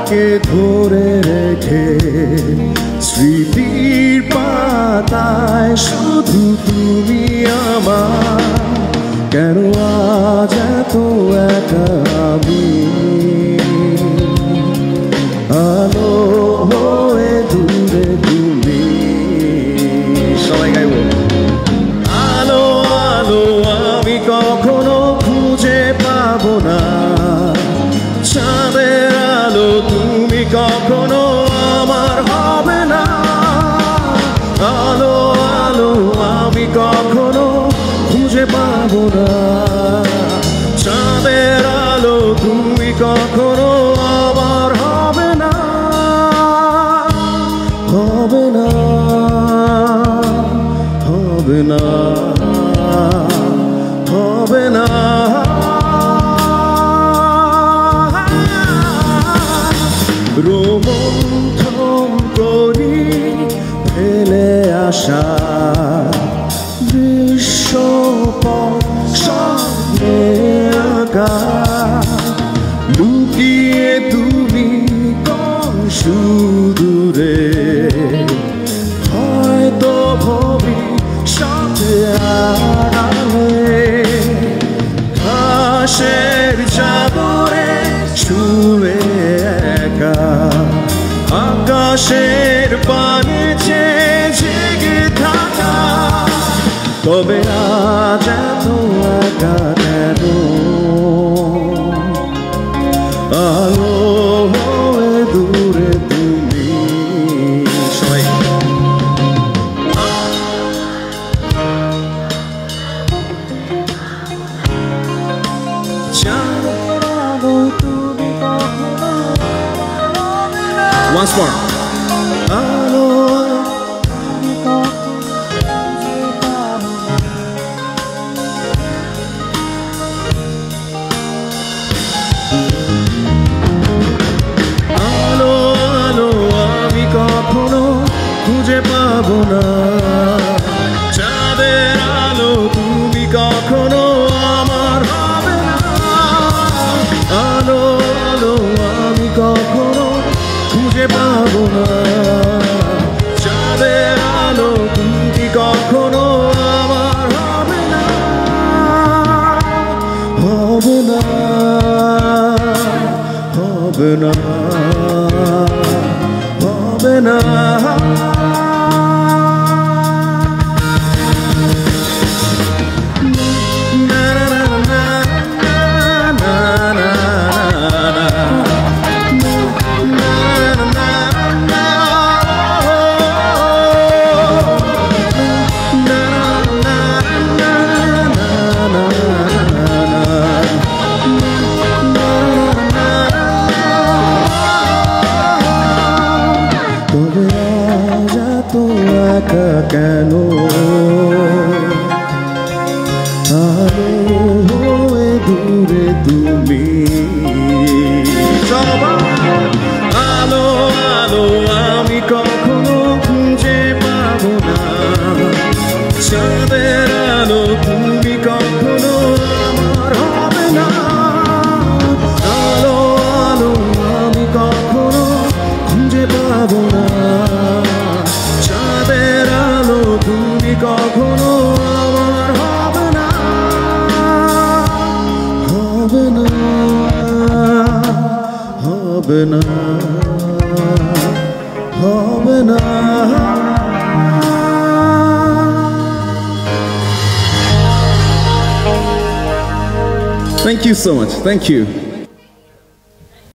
তোমাকে ধরে রেখে স্মৃতির পাতায় শুধু তুমি আমার। কেন আজ এত একা আমি, আলো হয়ে দূরে তুমি। সবাই গাইব। আলো আলো আমি কখনো খুঁজে পাবো না, চাঁদের আলো তুমি কখনো আমার হবে না। আলো আলো আমি কখনো খুঁজে পাবো না, চাঁদের আলো তুমি কখনো আমার হবে না, হবে না, হবে না, হবে না। রোমন্থন করি ফেলে আসা দৃশ্যপট সামনে আঁকা, লুকিয়ে তুমি কোন সুদূরে হয়তো ভবিষ্যতে আড়ালে ঘাসের চাদরে শুয়ে একা, আকাশের পানে জেগে থাকা। তবে আজ এত একা কেন, আলো হয়ে দূরে তুমি। সবাই once more. Aalo আলো আলো আমি কখনো খুঁজে পাবো না, চাঁদের আলো তুমি কখনো আমার হবে না। আলো আলো আমি কখনো খুঁজে পাবো না, চাঁদের আলো তুমি কখনো আমার হবে না, হবে না, হবে না, হবে না। তবে আজ এত একা কেন, আলো হয়ে দূরে তুমি। আলো আলো আমি কখনো খুঁজে পাবো না, চাঁদের আলো তুমি কখনো আমার হবে না। আলো আলো আমি কখনো খুঁজে পাবো না, চাঁদের আলো তুমি কখনো আমার হবে না, হবে না, হবে না, হবে না। Thank you so much. Thank you.